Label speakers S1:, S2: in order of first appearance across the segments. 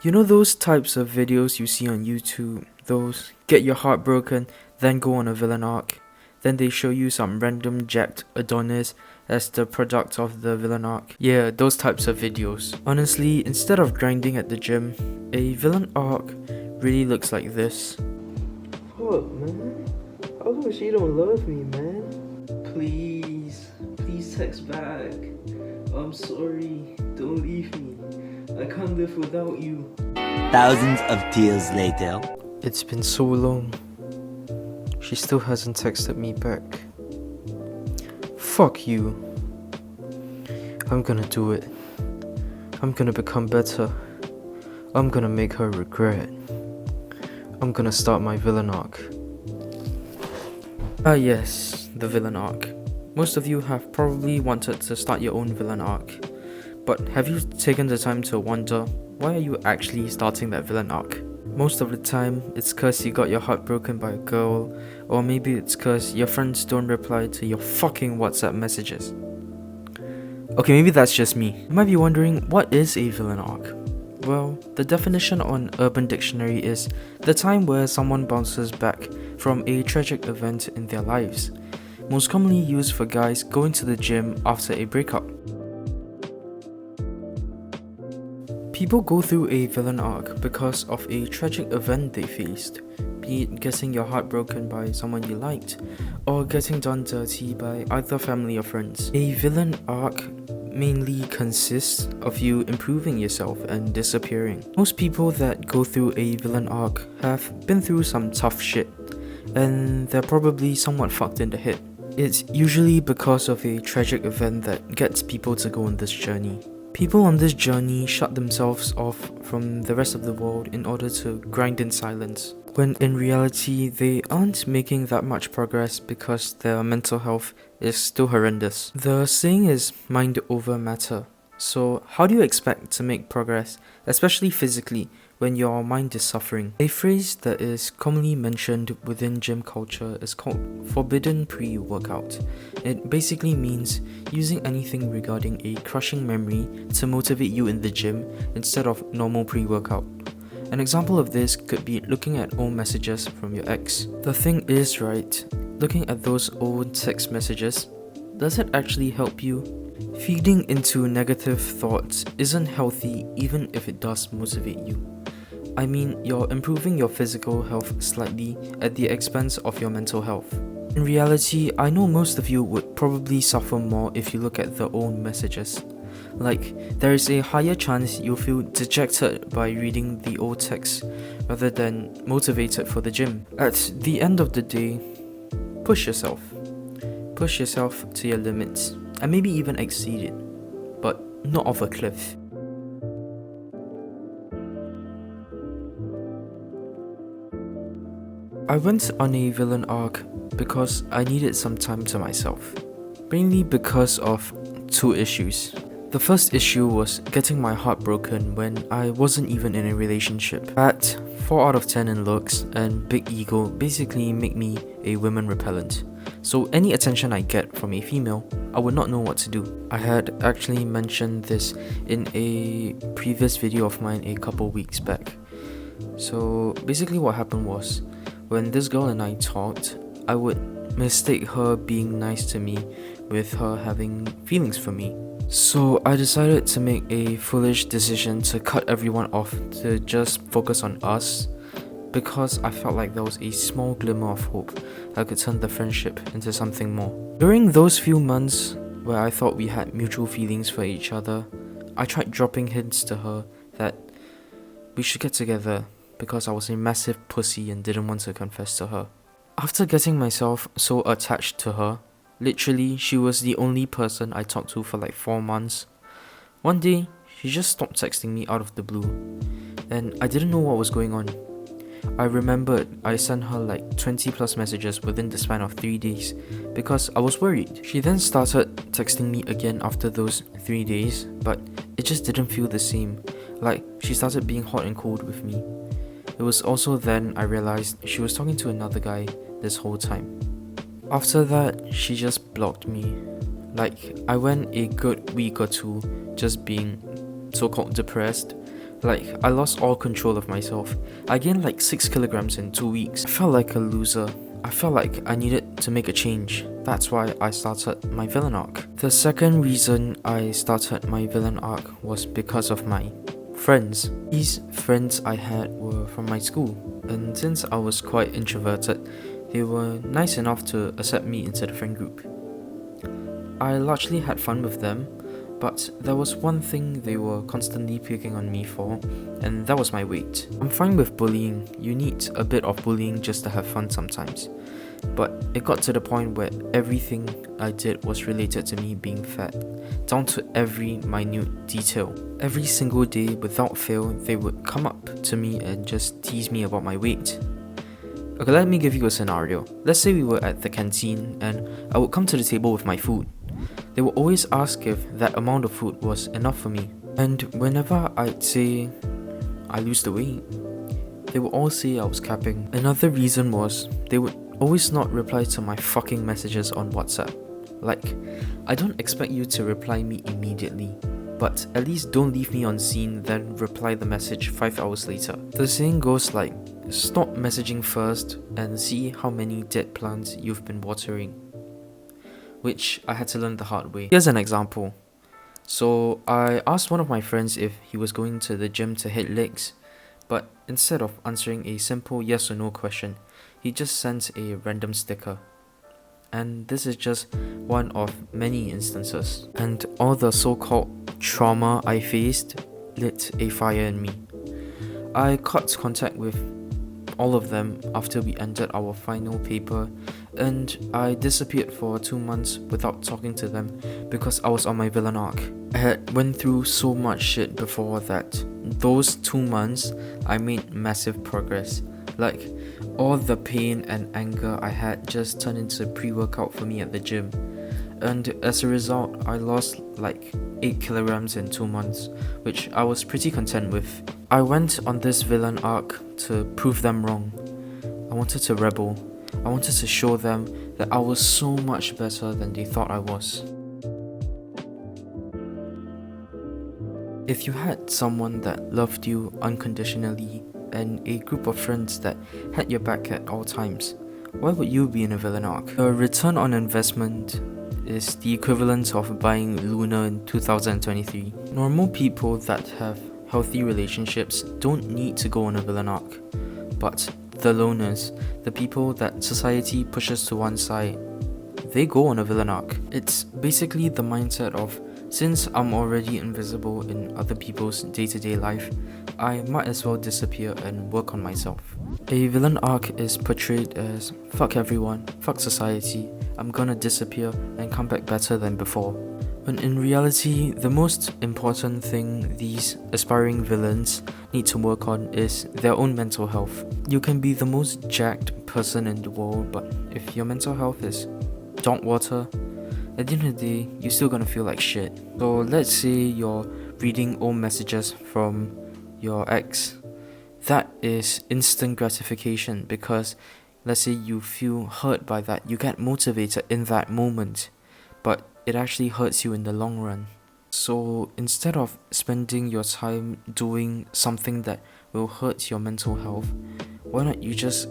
S1: You know those types of videos you see on YouTube? Those get your heart broken, then go on a villain arc. Then they show you some random jacked Adonis as the product of the villain arc. Yeah, those types of videos. Honestly, instead of grinding at the gym, a villain arc really looks like this.
S2: Fuck, man. How come she don't love me, man? Please text back. I'm sorry. Don't leave me. I can't live without you.
S3: Thousands of tears later.
S1: It's been so long. She still hasn't texted me back. Fuck you. I'm gonna do it. I'm gonna become better. I'm gonna make her regret. I'm gonna start my villain arc. Ah yes, the villain arc. Most of you have probably wanted to start your own villain arc. But have you taken the time to wonder, why are you actually starting that villain arc? Most of the time, it's cause you got your heart broken by a girl, or maybe it's cause your friends don't reply to your fucking WhatsApp messages. Okay, maybe that's just me. You might be wondering, what is a villain arc? Well, the definition on Urban Dictionary is the time where someone bounces back from a tragic event in their lives. Most commonly used for guys going to the gym after a breakup. People go through a villain arc because of a tragic event they faced, be it getting your heart broken by someone you liked, or getting done dirty by either family or friends. A villain arc mainly consists of you improving yourself and disappearing. Most people that go through a villain arc have been through some tough shit, and they're probably somewhat fucked in the head. It's usually because of a tragic event that gets people to go on this journey. People on this journey shut themselves off from the rest of the world in order to grind in silence, when in reality they aren't making that much progress because their mental health is still horrendous. The saying is mind over matter. So how do you expect to make progress, especially physically, when your mind is suffering? A phrase that is commonly mentioned within gym culture is called forbidden pre-workout. It basically means using anything regarding a crushing memory to motivate you in the gym instead of normal pre-workout. An example of this could be looking at old messages from your ex. The thing is, right, looking at those old text messages, does it actually help you? Feeding into negative thoughts isn't healthy even if it does motivate you. I mean, you're improving your physical health slightly at the expense of your mental health. In reality, I know most of you would probably suffer more if you look at the old messages. Like, there is a higher chance you'll feel dejected by reading the old text rather than motivated for the gym. At the end of the day, push yourself. Push yourself to your limits, and maybe even exceed it, but not off a cliff. I went on a villain arc because I needed some time to myself, mainly because of two issues. The first issue was getting my heart broken when I wasn't even in a relationship. That 4 out of 10 in looks and big ego basically make me a women repellent. So any attention I get from a female, I would not know what to do. I had actually mentioned this in a previous video of mine a couple weeks back. So basically what happened was, when this girl and I talked, I would mistake her being nice to me with her having feelings for me. So I decided to make a foolish decision to cut everyone off to just focus on us, because I felt like there was a small glimmer of hope that could turn the friendship into something more. During those few months where I thought we had mutual feelings for each other, I tried dropping hints to her that we should get together because I was a massive pussy and didn't want to confess to her. After getting myself so attached to her, literally she was the only person I talked to for like 4 months. One day, she just stopped texting me out of the blue, and I didn't know what was going on. I remembered I sent her like 20 plus messages within the span of 3 days because I was worried. She then started texting me again after those 3 days, but it just didn't feel the same. Like, she started being hot and cold with me. It was also then I realized she was talking to another guy this whole time. After that, she just blocked me. Like, I went a good week or two just being so-called depressed, Like, I lost all control of myself. I gained like 6 kilograms in 2 weeks. I felt like a loser. I felt like I needed to make a change. That's why I started my villain arc. The second reason I started my villain arc was because of my friends. These friends I had were from my school, and since I was quite introverted, they were nice enough to accept me into the friend group. I largely had fun with them, but there was one thing they were constantly picking on me for, and that was my weight. I'm fine with bullying. You need a bit of bullying just to have fun sometimes. But it got to the point where everything I did was related to me being fat, down to every minute detail. Every single day, without fail, they would come up to me and just tease me about my weight. Okay, let me give you a scenario. Let's say we were at the canteen and I would come to the table with my food. They would always ask if that amount of food was enough for me. And whenever I'd say I lose the weight, they would all say I was capping. Another reason was they would always not reply to my fucking messages on WhatsApp. Like, I don't expect you to reply me immediately, but at least don't leave me on scene then reply the message 5 hours later. The saying goes like, stop messaging first and see how many dead plants you've been watering. Which I had to learn the hard way. Here's an example. So I asked one of my friends if he was going to the gym to hit legs, but instead of answering a simple yes or no question, he just sent a random sticker. And this is just one of many instances. And all the so-called trauma I faced lit a fire in me. I cut contact with all of them after we ended our final paper, and I disappeared for 2 months without talking to them because I was on my villain arc. I had went through so much shit before that. Those 2 months, I made massive progress. Like, all the pain and anger I had just turned into pre-workout for me at the gym. And as a result, I lost like 8 kilograms in 2 months, which I was pretty content with. I went on this villain arc to prove them wrong. I wanted to rebel. I wanted to show them that I was so much better than they thought I was. If you had someone that loved you unconditionally and a group of friends that had your back at all times, why would you be in a villain arc? The return on investment is the equivalent of buying Luna in 2023. Normal people that have healthy relationships don't need to go on a villain arc, but the loners, the people that society pushes to one side, they go on a villain arc. It's basically the mindset of, since I'm already invisible in other people's day-to-day life, I might as well disappear and work on myself. A villain arc is portrayed as, fuck everyone, fuck society, I'm gonna disappear and come back better than before. When in reality, the most important thing these aspiring villains need to work on is their own mental health. You can be the most jacked person in the world, but if your mental health is dog water, at the end of the day, you're still gonna feel like shit. So let's say you're reading old messages from your ex. That is instant gratification because let's say you feel hurt by that, you get motivated in that moment, but it actually hurts you in the long run. So instead of spending your time doing something that will hurt your mental health, why not you just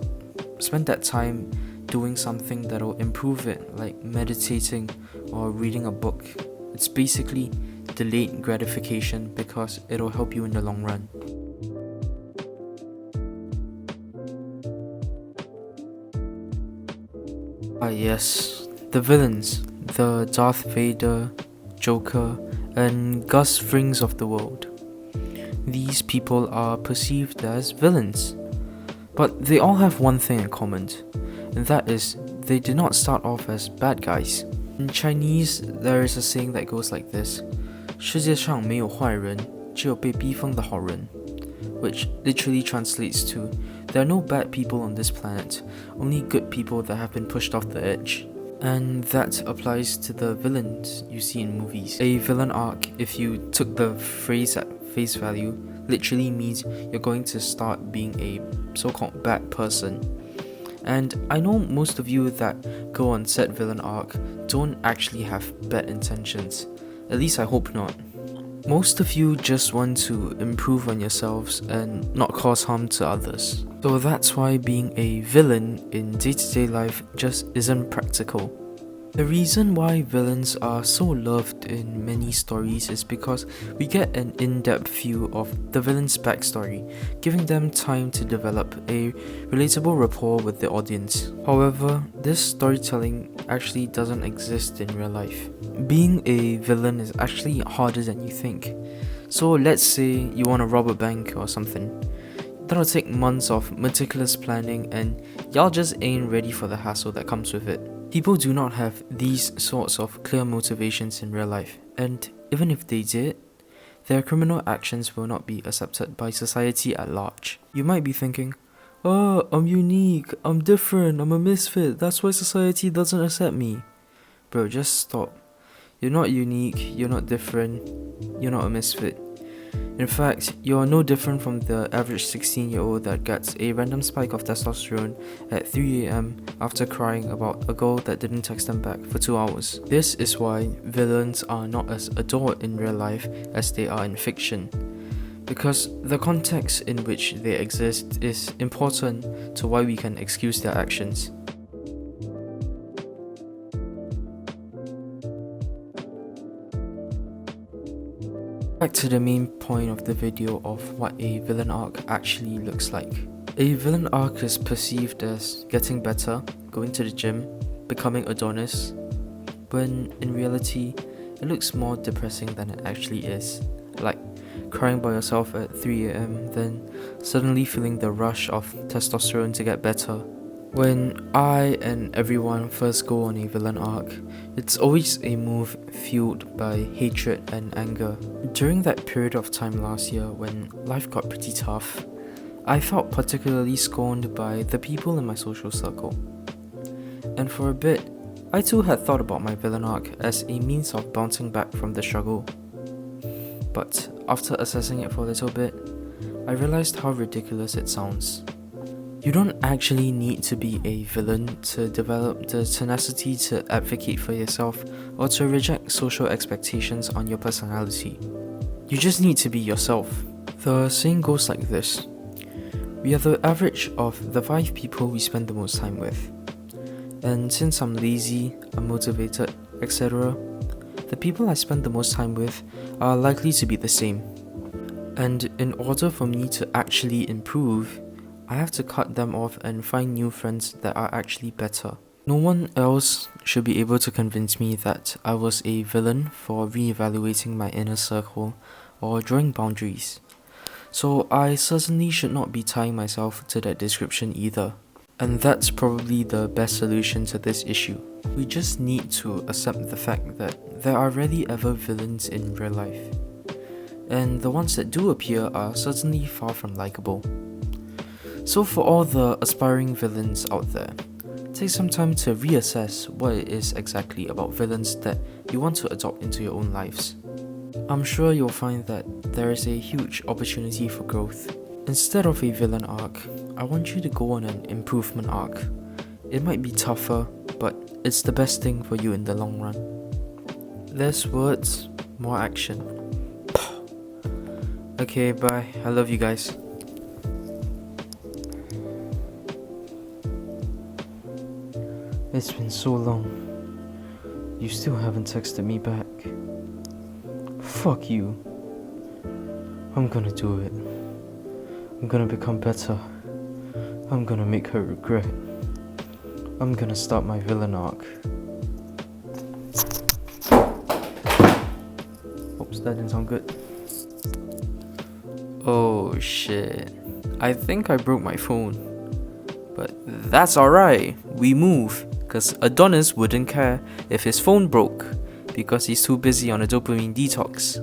S1: spend that time doing something that will improve it, like meditating or reading a book. It's basically delayed gratification because it'll help you in the long run. Ah yes, the villains, the Darth Vader, Joker, and Gus Frings of the world. These people are perceived as villains, but they all have one thing in common, and that is they did not start off as bad guys. In Chinese, there is a saying that goes like this: 世界上没有坏人，只有被逼疯的好人, which literally translates to, there are no bad people on this planet, only good people that have been pushed off the edge. And that applies to the villains you see in movies. A villain arc, if you took the phrase at face value, literally means you're going to start being a so-called bad person. And I know most of you that go on said villain arc don't actually have bad intentions. At least I hope not. Most of you just want to improve on yourselves and not cause harm to others. So that's why being a villain in day-to-day life just isn't practical. The reason why villains are so loved in many stories is because we get an in-depth view of the villain's backstory, giving them time to develop a relatable rapport with the audience. However, this storytelling actually doesn't exist in real life. Being a villain is actually harder than you think. So let's say you want to rob a bank or something. That'll take months of meticulous planning and y'all just ain't ready for the hassle that comes with it. People do not have these sorts of clear motivations in real life, and even if they did, their criminal actions will not be accepted by society at large. You might be thinking, oh, I'm unique, I'm different, I'm a misfit, that's why society doesn't accept me. Bro, just stop. You're not unique, you're not different, you're not a misfit. In fact, you are no different from the average 16-year-old that gets a random spike of testosterone at 3 AM after crying about a girl that didn't text them back for 2 hours. This is why villains are not as adored in real life as they are in fiction, because the context in which they exist is important to why we can excuse their actions. Back to the main point of the video of what a villain arc actually looks like. A villain arc is perceived as getting better, going to the gym, becoming Adonis, when in reality, it looks more depressing than it actually is. Like crying by yourself at 3 AM, then suddenly feeling the rush of testosterone to get better. When I and everyone first go on a villain arc, it's always a move fueled by hatred and anger. During that period of time last year when life got pretty tough, I felt particularly scorned by the people in my social circle. And for a bit, I too had thought about my villain arc as a means of bouncing back from the struggle. But after assessing it for a little bit, I realized how ridiculous it sounds. You don't actually need to be a villain to develop the tenacity to advocate for yourself or to reject social expectations on your personality. You just need to be yourself. The saying goes like this: we are the average of the 5 people we spend the most time with. And since I'm lazy, unmotivated, etc., the people I spend the most time with are likely to be the same. And in order for me to actually improve, I have to cut them off and find new friends that are actually better. No one else should be able to convince me that I was a villain for re-evaluating my inner circle or drawing boundaries. So I certainly should not be tying myself to that description either. And that's probably the best solution to this issue. We just need to accept the fact that there are rarely ever villains in real life. And the ones that do appear are certainly far from likable. So for all the aspiring villains out there, take some time to reassess what it is exactly about villains that you want to adopt into your own lives. I'm sure you'll find that there is a huge opportunity for growth. Instead of a villain arc, I want you to go on an improvement arc. It might be tougher, but it's the best thing for you in the long run. Less words, more action. Okay, bye. I love you guys. It's been so long. You still haven't texted me back. Fuck you. I'm gonna do it. I'm gonna become better. I'm gonna make her regret. I'm gonna start my villain arc. Oops, that didn't sound good. Oh shit. I think I broke my phone. But that's alright. We move. Cause Adonis wouldn't care if his phone broke, because he's too busy on a dopamine detox.